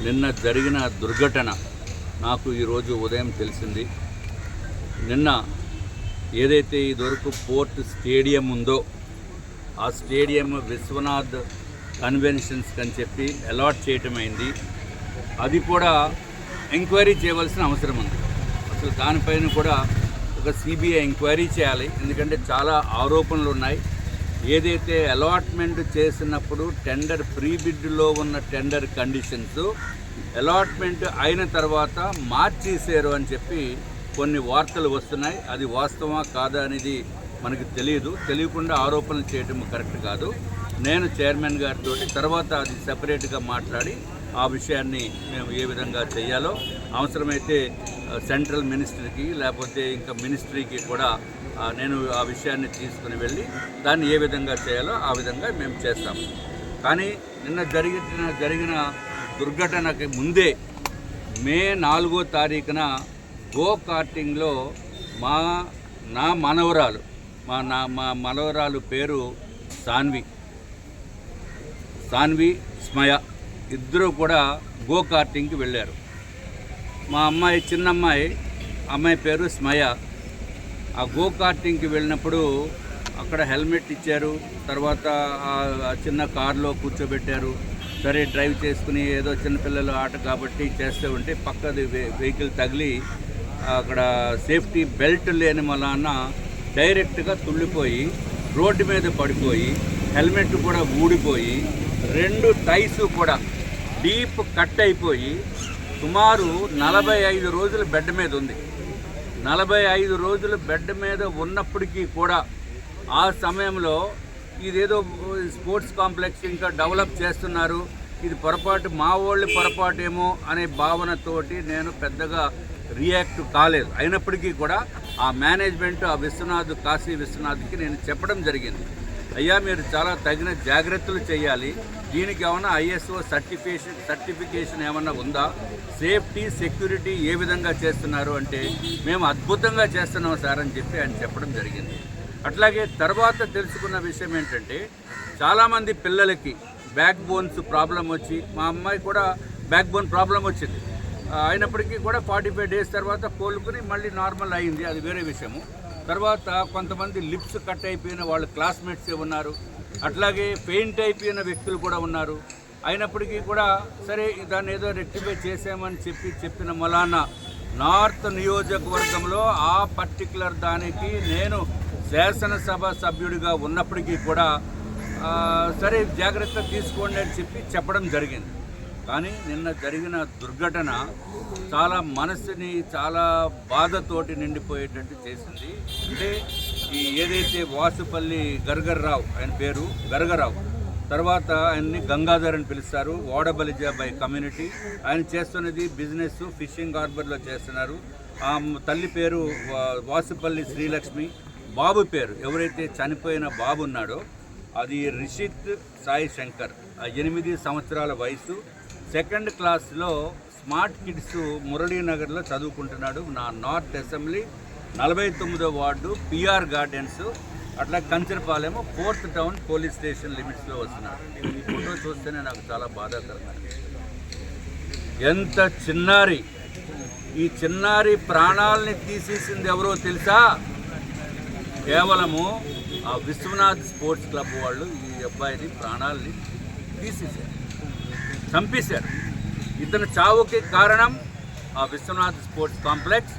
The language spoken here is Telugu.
నిన్న జరిగిన దుర్ఘటన నాకు ఈరోజు ఉదయం తెలిసింది. నిన్న ఏదైతే ఇదివరకు పోర్ట్ స్టేడియం ఉందో ఆ స్టేడియం విశ్వనాథ్ కన్వెన్షన్స్ అని చెప్పి అలాట్ చేయటం అయింది. అది కూడా ఎంక్వైరీ చేయవలసిన అవసరం ఉంది. అసలు దానిపైన కూడా ఒక సిబిఐ ఎంక్వైరీ చేయాలి. ఎందుకంటే చాలా ఆరోపణలు ఉన్నాయి. ఏదైతే అలాట్మెంట్ చేసినప్పుడు టెండర్ ప్రీబిడ్లో ఉన్న టెండర్ కండిషన్స్ అలాట్మెంట్ అయిన తర్వాత మార్చేసారు అని చెప్పి కొన్ని వార్తలు వస్తున్నాయి. అది వాస్తవమా కాదా అనేది మనకు తెలియకుండా ఆరోపణలు చేయడం కరెక్ట్ కాదు. నేను చైర్మన్ గారితో తర్వాత అది సెపరేట్గా మాట్లాడి ఆ విషయాన్ని మేము ఏ విధంగా చేయాలో అవసరమైతే సెంట్రల్ మినిస్టర్కి లేకపోతే ఇంకా మినిస్ట్రీకి కూడా నేను ఆ విషయాన్ని తీసుకుని వెళ్ళి దాన్ని ఏ విధంగా చేయాలో ఆ విధంగా మేము చేస్తాము. కానీ నిన్న జరిగిన దుర్ఘటనకి ముందే మే 4వ తారీఖున గో కార్టింగ్లో నా మనవరాలు పేరు సాన్వి స్మయ ఇద్దరు కూడా గో కార్టింగ్కి వెళ్ళారు. మా అమ్మాయి పేరు స్మయ. ఆ గో కార్టింగ్కి వెళ్ళినప్పుడు అక్కడ హెల్మెట్ ఇచ్చారు. తర్వాత చిన్న కారులో కూర్చోబెట్టారు. సరే డ్రైవ్ చేసుకుని ఏదో చిన్నపిల్లల ఆట కాబట్టి చేస్తూ ఉంటే పక్కది వెహికల్ తగిలి అక్కడ సేఫ్టీ బెల్ట్ లేని వలన డైరెక్ట్గా తుళ్ళిపోయి రోడ్డు మీద పడిపోయి హెల్మెట్ కూడా ఊడిపోయి 2 టైస్ కూడా డీప్ కట్ అయిపోయి సుమారు 45 రోజులు బెడ్ మీద ఉంది. 45 రోజులు బెడ్ మీద ఉన్నప్పటికీ కూడా ఆ సమయంలో ఇదేదో స్పోర్ట్స్ కాంప్లెక్స్ ఇంకా డెవలప్ చేస్తున్నారు, ఇది మా వాళ్ళ పొరపాటేమో అనే భావనతోటి నేను పెద్దగా రియాక్ట్ కాలేదు. అయినప్పటికీ కూడా ఆ మేనేజ్మెంట్ కాశీ విశ్వనాథ్కి నేను చెప్పడం జరిగింది. అయ్యా మీరు చాలా తగిన జాగ్రత్తలు చేయాలి, దీనికి ఏమన్నా ఐఎస్ఓ సర్టిఫికేషన్ ఏమన్నా ఉందా, సేఫ్టీ సెక్యూరిటీ ఏ విధంగా చేస్తున్నారు అంటే మేము అద్భుతంగా చేస్తున్నాం సార్ అని చెప్పి ఆయన చెప్పడం జరిగింది. అట్లాగే తర్వాత తెలుసుకున్న విషయం ఏంటంటే చాలామంది పిల్లలకి బ్యాక్ బోన్స్ ప్రాబ్లం వచ్చి మా అమ్మాయి కూడా బ్యాక్ బోన్ ప్రాబ్లం వచ్చింది. అయినప్పటికీ కూడా 45 డేస్ తర్వాత కోలుకుని మళ్ళీ నార్మల్ అయింది, అది వేరే విషయము. తర్వాత కొంతమంది లిప్స్ కట్ అయిపోయిన వాళ్ళు క్లాస్మేట్సే ఉన్నారు. అట్లాగే పెయింట్ అయిపోయిన వ్యక్తులు కూడా ఉన్నారు. అయినప్పటికీ కూడా సరే దాన్ని ఏదో రెక్టిఫై చేసామని చెప్పిన మలానా నార్త్ నియోజకవర్గంలో ఆ పర్టికులర్ దానికి నేను శాసనసభ సభ్యుడిగా ఉన్నప్పటికీ కూడా సరే జాగ్రత్త తీసుకోండి అని చెప్పడం జరిగింది. కానీ నిన్న జరిగిన దుర్ఘటన చాలా మనసుని చాలా బాధతోటి నిండిపోయేటట్టు చేసింది. అంటే ఏదైతే వాసుపల్లి గరగరావు, ఆయన పేరు గరగరావు, తర్వాత ఆయన్ని గంగాధర్ అని పిలుస్తారు, వాడబలిజ బై కమ్యూనిటీ. ఆయన చేస్తున్నది బిజినెస్, ఫిషింగ్ హార్బర్లో చేస్తున్నారు. ఆ తల్లి పేరు వాసుపల్లి శ్రీలక్ష్మి. బాబు పేరు ఎవరైతే చనిపోయిన బాబు ఉన్నాడో అది రిషిత్ సాయి శంకర్, 8 సంవత్సరాల వయసు, 2nd క్లాస్లో స్మార్ట్ కిడ్స్ మురళీనగర్లో చదువుకుంటున్నాడు. నా నార్త్ అసెంబ్లీ 49వ వార్డు పిఆర్ గార్డెన్స్, అట్లా Kancharapalem 4th town police station లిమిట్స్లో వస్తున్నాడు. ఈ ఫోటో చూస్తేనే నాకు చాలా బాధాకరంగా, ఎంత ఈ చిన్నారి ప్రాణాలని తీసేసింది ఎవరో తెలుసా? కేవలము ఆ విశ్వనాథ్ స్పోర్ట్స్ క్లబ్ వాళ్ళు ఈ అబ్బాయిని ప్రాణాలని తీసేశారు, చంపేశారు. ఇతని చావుకి కారణం ఆ విశ్వనాథ్ స్పోర్ట్స్ కాంప్లెక్స్.